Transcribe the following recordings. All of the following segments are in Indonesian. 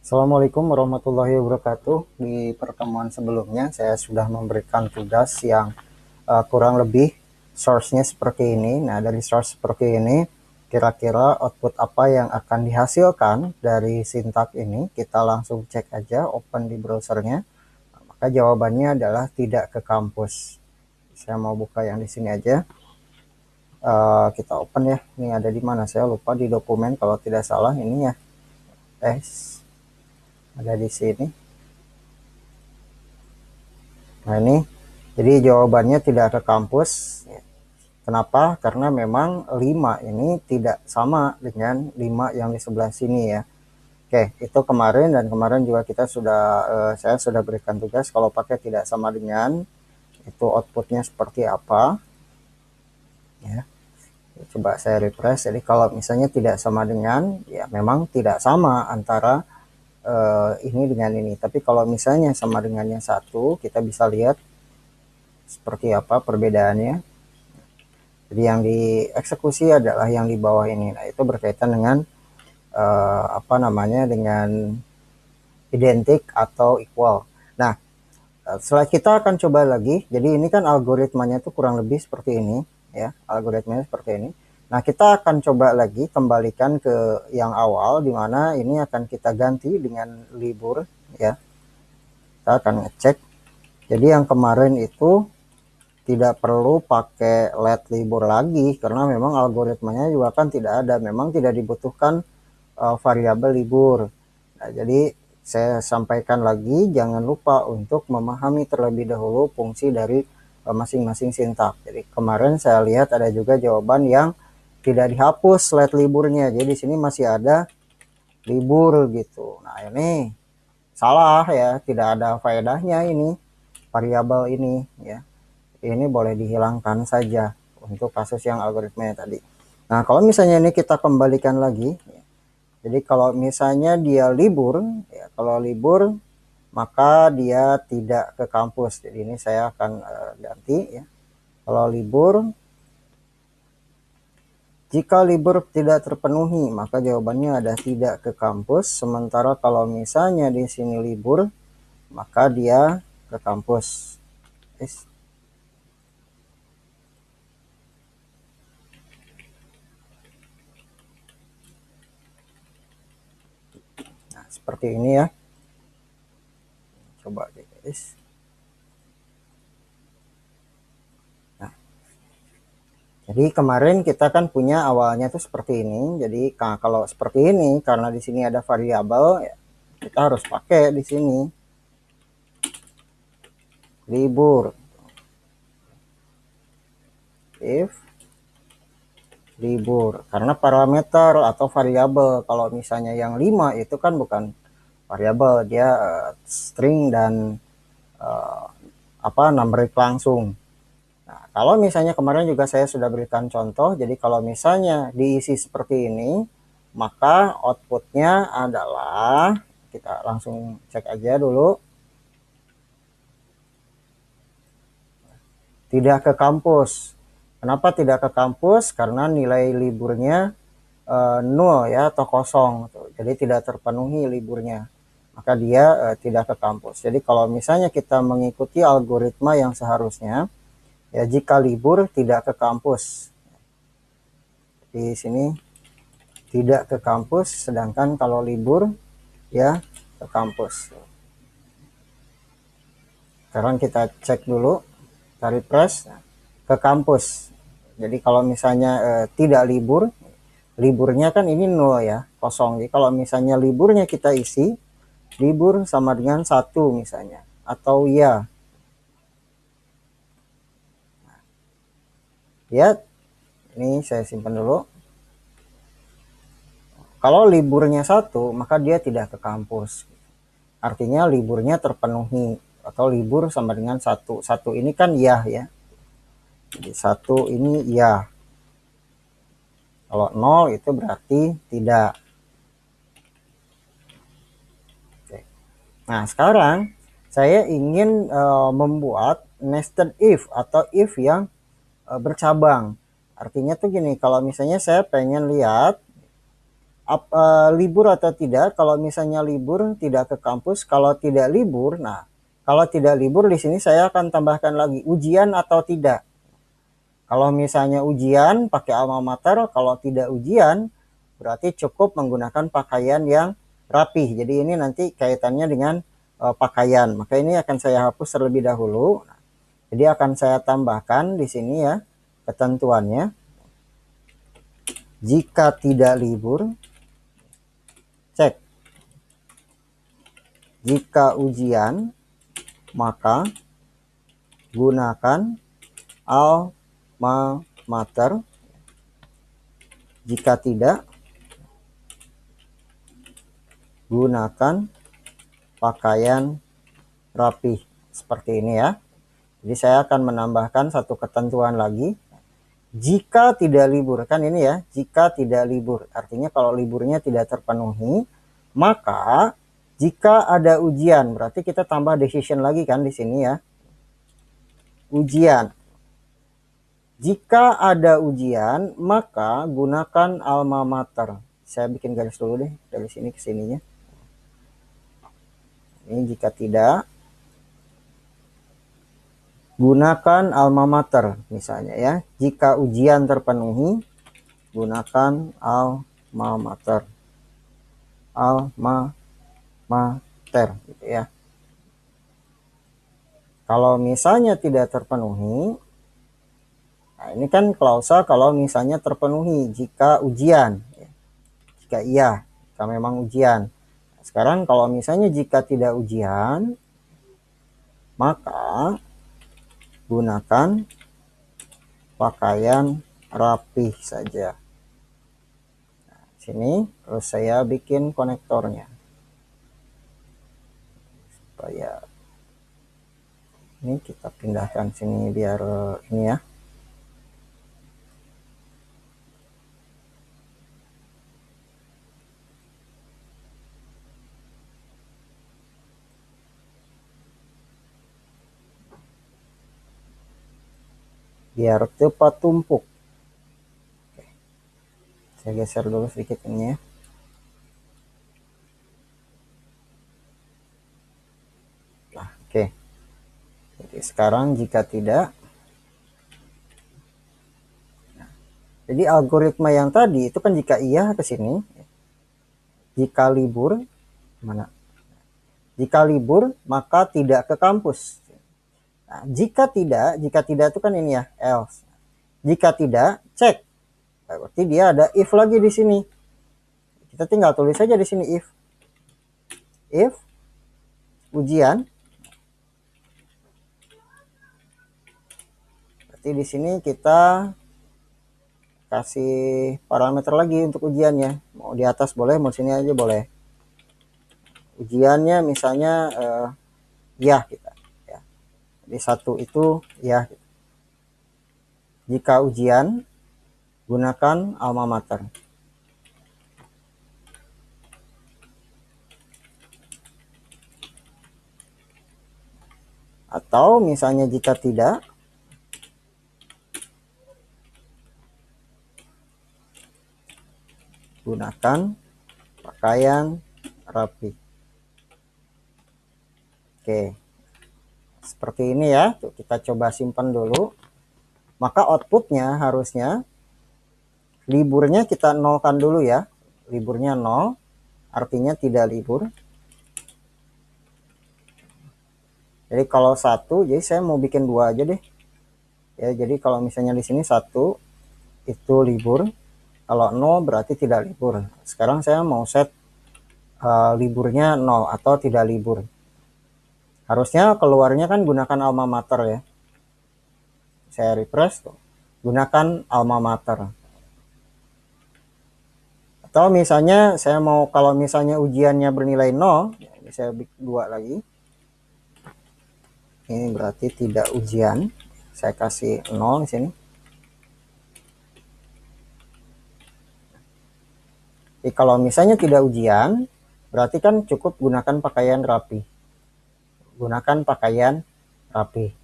Assalamualaikum warahmatullahi wabarakatuh. Di pertemuan sebelumnya saya sudah memberikan tugas yang kurang lebih source-nya seperti ini. Nah, dari source seperti ini, kira-kira output apa yang akan dihasilkan dari sintak ini? Kita langsung cek aja, open di browsernya. Maka jawabannya adalah tidak ke kampus. Saya mau buka yang di sini aja. Kita open ya. Ini ada di mana? Saya lupa di dokumen kalau tidak salah ini ya. Ada di sini. Nah ini, jadi jawabannya tidak ke kampus. Kenapa? Karena memang 5 ini tidak sama dengan 5 yang di sebelah sini ya. Oke, itu kemarin dan kemarin juga saya sudah berikan tugas kalau pakai tidak sama dengan, itu outputnya seperti apa. Ya, coba saya refresh. Jadi kalau misalnya tidak sama dengan, ya memang tidak sama antara ini dengan ini. Tapi kalau misalnya sama dengan yang satu, kita bisa lihat seperti apa perbedaannya. Jadi yang dieksekusi adalah yang di bawah ini. Nah, itu berkaitan dengan dengan identik atau equal. Nah, setelah kita akan coba lagi. Jadi ini kan algoritmanya itu kurang lebih seperti ini, ya. Algoritmanya seperti ini. Nah, kita akan coba lagi kembalikan ke yang awal, di mana ini akan kita ganti dengan libur, ya. Kita akan ngecek. Jadi yang kemarin itu tidak perlu pakai let libur lagi karena memang algoritmanya juga kan tidak ada, memang tidak dibutuhkan variabel libur. Nah, jadi saya sampaikan lagi, jangan lupa untuk memahami terlebih dahulu fungsi dari masing-masing sintak. Jadi kemarin saya lihat ada juga jawaban yang tidak dihapus let liburnya, jadi di sini masih ada libur gitu. Nah ini salah ya, tidak ada faedahnya ini variabel ini ya. Ini boleh dihilangkan saja untuk kasus yang algoritmanya tadi. Nah, kalau misalnya ini kita kembalikan lagi, jadi kalau misalnya dia libur, ya, kalau libur maka dia tidak ke kampus. Jadi ini saya akan ganti ya. Kalau libur, jika libur tidak terpenuhi, maka jawabannya ada tidak ke kampus. Sementara kalau misalnya di sini libur, maka dia ke kampus. Nah, seperti ini ya. Coba guys. Nah, jadi kemarin kita kan punya awalnya tuh seperti ini. Jadi kalau seperti ini, karena di sini ada variabel, ya, kita harus pakai di sini libur. If libur, karena parameter atau variabel. Kalau misalnya yang 5 itu kan bukan variabel, dia string dan numeric langsung. Nah, kalau misalnya kemarin juga saya sudah berikan contoh, jadi kalau misalnya diisi seperti ini, maka outputnya adalah, kita langsung cek aja dulu, tidak ke kampus. Kenapa tidak ke kampus? Karena nilai liburnya 0 ya, atau kosong, jadi tidak terpenuhi liburnya, maka dia tidak ke kampus. Jadi kalau misalnya kita mengikuti algoritma yang seharusnya, ya jika libur tidak ke kampus, di sini tidak ke kampus, sedangkan kalau libur ya ke kampus. Sekarang kita cek dulu, kita refresh, ke kampus. Jadi kalau misalnya tidak libur, liburnya kan ini 0 ya, kosong. Jadi kalau misalnya liburnya kita isi, libur sama dengan 1 misalnya, atau ya. Ya, ini saya simpan dulu. Kalau liburnya 1, maka dia tidak ke kampus. Artinya liburnya terpenuhi, atau libur sama dengan 1. 1 ini kan ya. Jadi 1 ini ya. Kalau 0 itu berarti tidak. Oke. Nah, sekarang saya ingin membuat nested if atau if yang bercabang. Artinya tuh gini, kalau misalnya saya pengen lihat libur atau tidak. Kalau misalnya libur tidak ke kampus, kalau tidak libur, nah kalau tidak libur di sini saya akan tambahkan lagi ujian atau tidak. Kalau misalnya ujian pakai alma mater, kalau tidak ujian berarti cukup menggunakan pakaian yang rapih. Jadi ini nanti kaitannya dengan pakaian. Maka ini akan saya hapus terlebih dahulu. Jadi akan saya tambahkan di sini ya ketentuannya. Jika tidak libur, cek. Jika ujian, maka gunakan alma mater. Jika tidak, gunakan pakaian rapih. Seperti ini ya. Jadi saya akan menambahkan satu ketentuan lagi. Jika tidak libur, kan ini ya, jika tidak libur. Artinya kalau liburnya tidak terpenuhi, maka jika ada ujian, berarti kita tambah decision lagi kan di sini ya. Ujian. Jika ada ujian, maka gunakan alma mater. Saya bikin garis dulu deh, dari sini ke sininya. Ini jika tidak, gunakan alma mater misalnya ya. Jika ujian terpenuhi, gunakan alma mater. Alma mater gitu ya. Kalau misalnya tidak terpenuhi, nah ini kan klausa kalau misalnya terpenuhi jika ujian, jika iya, jika memang ujian. Sekarang kalau misalnya jika tidak ujian, maka gunakan pakaian rapih saja. Nah, sini terus saya bikin konektornya supaya ini kita pindahkan sini biar ini ya. Biar cepat tumpuk. Oke. Saya geser dulu sedikit ini ya. Nah, oke. Jadi sekarang jika tidak, nah, jadi algoritma yang tadi itu kan jika iya ke sini, jika libur mana? Jika libur maka tidak ke kampus. Nah, jika tidak itu kan ini ya, else. Jika tidak, cek. Nah, berarti dia ada if lagi di sini. Kita tinggal tulis saja di sini if. If ujian. Berarti di sini kita kasih parameter lagi untuk ujiannya. Mau di atas boleh, mau di sini aja boleh. Ujiannya misalnya ya kita. Ya. Jadi satu itu ya. Jika ujian, gunakan alma mater. Atau misalnya jika tidak, gunakan pakaian rapi. Oke, seperti ini ya. Tuh, kita coba simpan dulu. Maka outputnya harusnya liburnya kita nolkan dulu ya. Liburnya 0, artinya tidak libur. Jadi kalau 1, jadi saya mau bikin 2 aja deh. Ya, jadi kalau misalnya di sini 1 itu libur. Kalau 0 berarti tidak libur. Sekarang saya mau set liburnya 0 atau tidak libur. Harusnya keluarnya kan gunakan alma mater ya. Saya refresh tuh. Gunakan alma mater. Atau misalnya saya mau kalau misalnya ujiannya bernilai 0, ya, saya bikin 2 lagi. Ini berarti tidak ujian. Saya kasih 0 di sini. Jadi kalau misalnya tidak ujian, berarti kan cukup gunakan pakaian rapi. Gunakan pakaian rapi.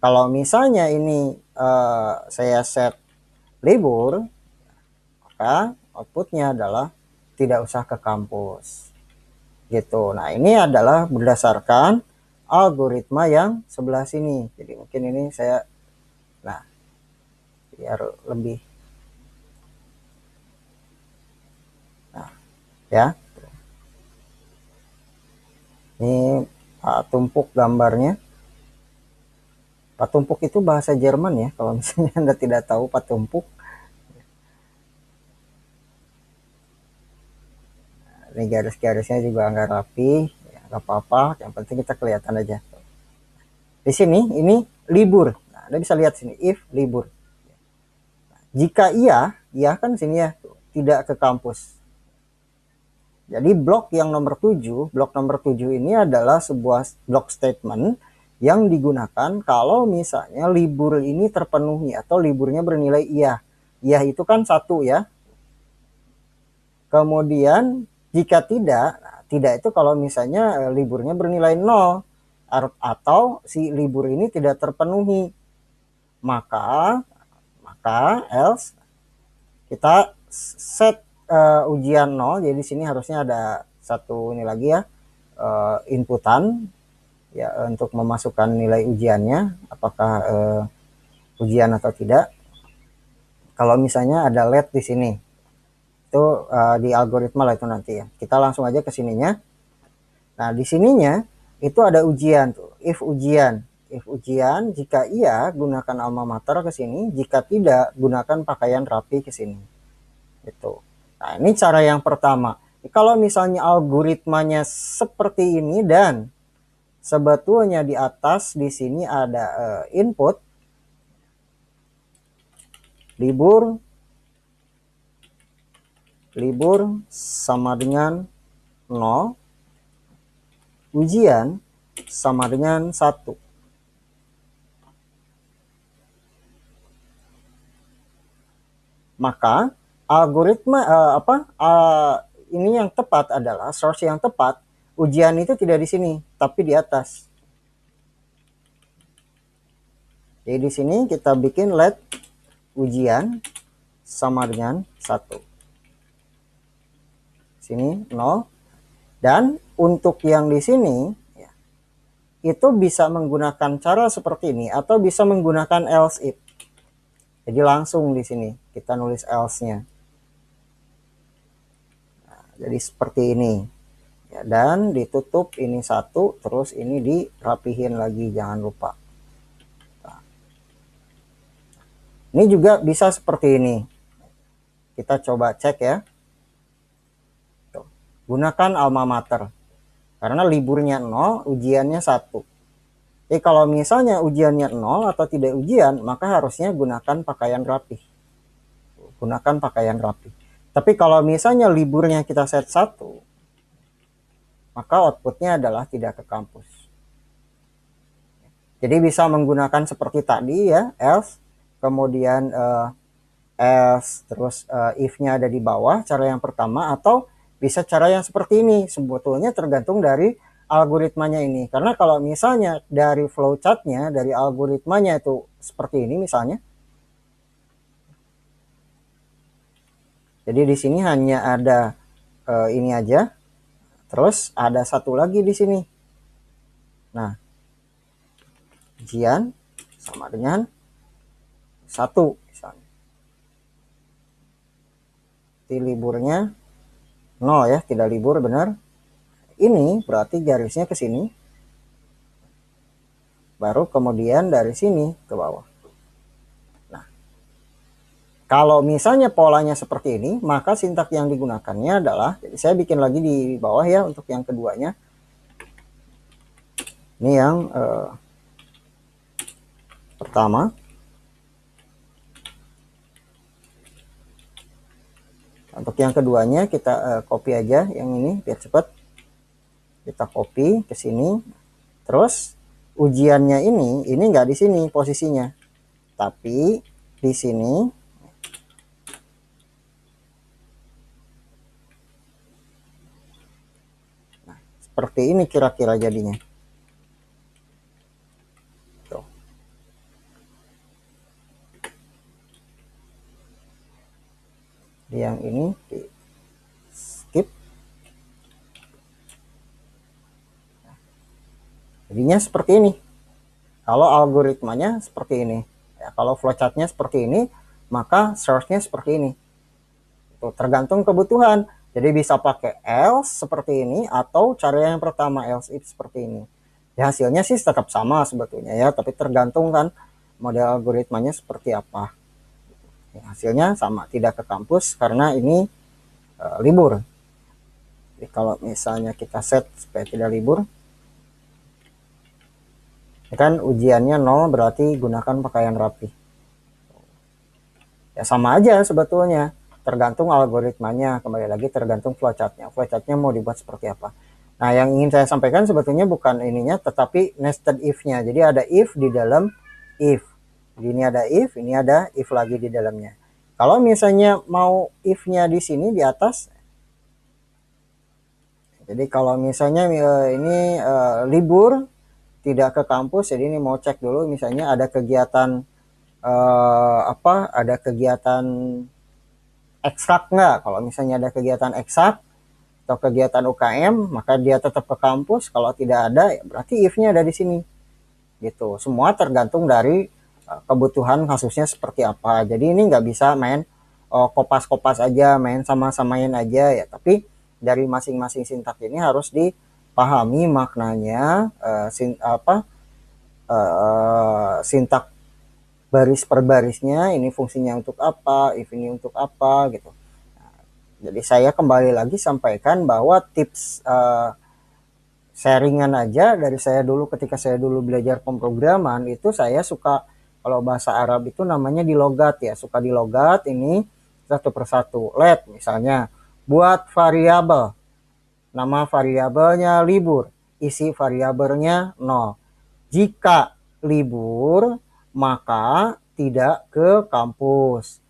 Kalau misalnya ini saya set libur, maka outputnya adalah tidak usah ke kampus gitu. Nah ini adalah berdasarkan algoritma yang sebelah sini. Jadi mungkin ini saya, nah biar lebih, nah ya, ini Pak Tumpuk gambarnya. Pak Tumpuk itu bahasa Jerman ya, kalau misalnya Anda tidak tahu Pak Tumpuk. Ini garis-garisnya juga nggak rapi, ya, nggak apa-apa, yang penting kita kelihatan aja. Di sini ini libur. Nah, Anda bisa lihat sini if libur. Jika iya, iya kan sini ya, tidak ke kampus. Jadi blok nomor 7 ini adalah sebuah block statement yang digunakan kalau misalnya libur ini terpenuhi atau liburnya bernilai iya. Iya itu kan 1 ya. Kemudian jika tidak, nah, tidak itu kalau misalnya liburnya bernilai 0 atau si libur ini tidak terpenuhi. Maka else kita set ujian 0. Jadi di sini harusnya ada satu ini lagi ya, inputan ya untuk memasukkan nilai ujiannya, apakah ujian atau tidak. Kalau misalnya ada let di sini, itu di algoritma lah itu nanti ya. Kita langsung aja ke sininya. Nah di sininya itu ada ujian tuh, if ujian. If ujian, jika iya gunakan alma mater ke sini, jika tidak gunakan pakaian rapi ke sini. Itu. Nah ini cara yang pertama. Kalau misalnya algoritmanya seperti ini dan sebetulnya di atas di sini ada input libur sama dengan 0, ujian sama dengan 1. Maka algoritma ini yang tepat adalah source yang tepat, ujian itu tidak di sini tapi di atas. Jadi di sini kita bikin let ujian sama dengan 1. Sini 0. Dan untuk yang di sini ya, itu bisa menggunakan cara seperti ini atau bisa menggunakan else if. Jadi langsung di sini kita nulis else-nya. Nah, jadi seperti ini. Ya, dan ditutup ini 1, terus ini dirapihin lagi, jangan lupa. Nah, ini juga bisa seperti ini. Kita coba cek ya. Tuh. Gunakan alma mater. Karena liburnya 0, ujiannya 1. Jadi kalau misalnya ujiannya 0 atau tidak ujian, maka harusnya gunakan pakaian rapi. Gunakan pakaian rapi. Tapi kalau misalnya liburnya kita set 1, maka outputnya adalah tidak ke kampus. Jadi bisa menggunakan seperti tadi ya, else, kemudian else, terus if-nya ada di bawah, cara yang pertama, atau bisa cara yang seperti ini. Sebetulnya tergantung dari algoritmanya ini. Karena kalau misalnya dari flowchart-nya, dari algoritmanya itu seperti ini misalnya. Jadi di sini hanya ada ini aja. Terus ada satu lagi di sini. Nah, ujian sama dengan 1 misalnya. Di liburnya 0 ya, tidak libur benar. Ini berarti garisnya ke sini. Baru kemudian dari sini ke bawah. Nah, kalau misalnya polanya seperti ini, maka sintak yang digunakannya adalah, jadi saya bikin lagi di bawah ya untuk yang keduanya. Ini yang pertama. Untuk yang keduanya kita copy aja yang ini biar cepat. Kita copy ke sini. Terus ujiannya ini nggak di sini posisinya, tapi di sini. Nah, seperti ini kira-kira jadinya. Tuh. Yang ini Jadinya seperti ini. Kalau algoritmanya seperti ini, ya, kalau flowchartnya seperti ini, maka searchnya seperti ini. Itu tergantung kebutuhan. Jadi bisa pakai else seperti ini atau cara yang pertama else if seperti ini. Ya hasilnya sih tetap sama sebetulnya ya, tapi tergantung kan model algoritmanya seperti apa. Ya, hasilnya sama, tidak ke kampus karena ini libur. Jadi kalau misalnya kita set supaya tidak libur, kan ujiannya 0 berarti gunakan pakaian rapi. Ya sama aja sebetulnya, tergantung algoritmanya, kembali lagi tergantung flowchartnya. Flowchartnya mau dibuat seperti apa. Nah yang ingin saya sampaikan sebetulnya bukan ininya, tetapi nested if-nya. Jadi ada if di dalam if. Jadi ini ada if lagi di dalamnya. Kalau misalnya mau if-nya di sini di atas, jadi kalau misalnya ini libur, tidak ke kampus, jadi ini mau cek dulu misalnya ada kegiatan ada kegiatan eksak nggak. Kalau misalnya ada kegiatan eksak atau kegiatan UKM, maka dia tetap ke kampus. Kalau tidak ada, ya berarti if-nya ada di sini. Gitu. Semua tergantung dari kebutuhan kasusnya seperti apa. Jadi ini nggak bisa main kopas-kopas aja, main sama-samain aja ya. Tapi dari masing-masing sintak ini harus dipahami maknanya, sintak baris per barisnya, ini fungsinya untuk apa, if ini untuk apa gitu. Jadi saya kembali lagi sampaikan bahwa tips sharingan aja dari saya dulu ketika saya dulu belajar pemrograman itu saya suka, kalau bahasa Arab itu namanya dilogat ya, suka dilogat ini satu persatu. Let misalnya buat variabel, nama variabelnya libur, isi variabelnya 0. Jika libur maka tidak ke kampus.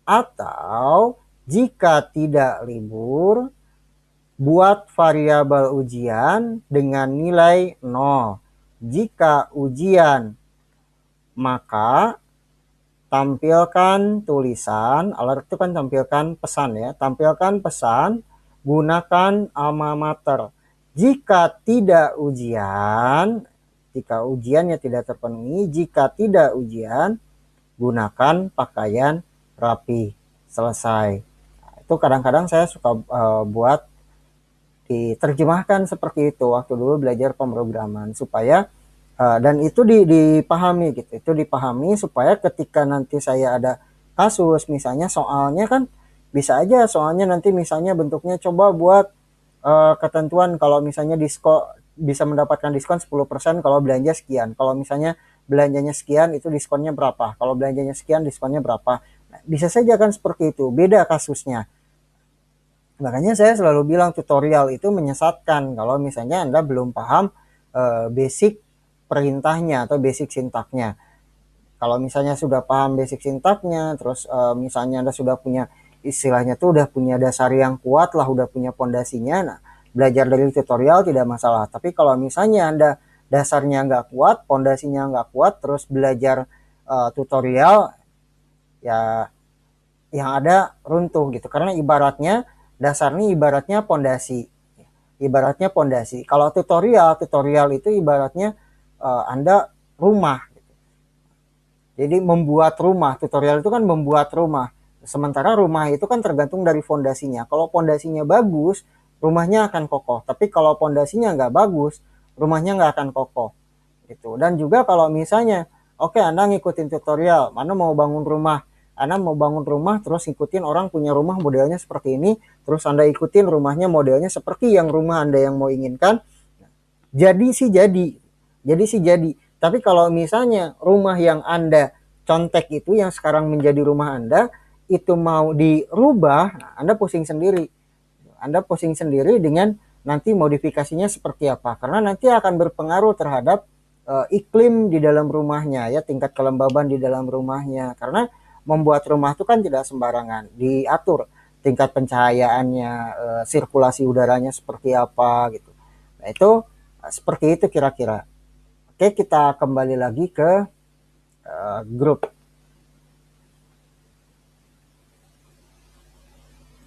Atau jika tidak libur, buat variabel ujian dengan nilai 0. Jika ujian, maka tampilkan tulisan, alert itu kan tampilkan pesan ya, tampilkan pesan, gunakan alma mater. Jika tidak ujian, jika ujiannya tidak terpenuhi, jika tidak ujian, gunakan pakaian rapi. Selesai. Nah, itu kadang-kadang saya suka buat diterjemahkan seperti itu waktu dulu belajar pemrograman supaya dan itu dipahami gitu. Itu dipahami supaya ketika nanti saya ada kasus misalnya soalnya kan bisa aja soalnya nanti misalnya bentuknya coba buat ketentuan kalau misalnya diskon bisa mendapatkan diskon 10% kalau belanja sekian. Kalau misalnya belanjanya sekian itu diskonnya berapa? Kalau belanjanya sekian diskonnya berapa? Nah, bisa saja kan seperti itu. Beda kasusnya. Makanya saya selalu bilang tutorial itu menyesatkan kalau misalnya Anda belum paham basic perintahnya atau basic sintaknya. Kalau misalnya sudah paham basic sintaknya, terus misalnya Anda sudah punya istilahnya tuh udah punya dasar yang kuat lah, udah punya pondasinya, nah belajar dari tutorial tidak masalah. Tapi kalau misalnya Anda dasarnya nggak kuat, pondasinya nggak kuat, terus belajar tutorial, ya yang ada runtuh gitu. Karena ibaratnya dasarnya ibaratnya pondasi. Ibaratnya pondasi. Kalau tutorial itu ibaratnya Anda rumah. Jadi membuat rumah, tutorial itu kan membuat rumah. Sementara rumah itu kan tergantung dari fondasinya. Kalau fondasinya bagus, rumahnya akan kokoh. Tapi kalau fondasinya nggak bagus, rumahnya nggak akan kokoh. Gitu. Dan juga kalau misalnya, oke Anda ngikutin tutorial, mana mau bangun rumah, Anda mau bangun rumah terus ikutin orang punya rumah modelnya seperti ini, terus Anda ikutin rumahnya modelnya seperti yang rumah Anda yang mau inginkan, jadi sih jadi. Tapi kalau misalnya rumah yang Anda contek itu yang sekarang menjadi rumah Anda itu mau dirubah, nah Anda pusing sendiri. Anda pusing sendiri dengan nanti modifikasinya seperti apa. Karena nanti akan berpengaruh terhadap iklim di dalam rumahnya ya, tingkat kelembaban di dalam rumahnya. Karena membuat rumah itu kan tidak sembarangan, diatur tingkat pencahayaannya, sirkulasi udaranya seperti apa gitu. Nah, itu seperti itu kira-kira. Oke, kita kembali lagi ke grup.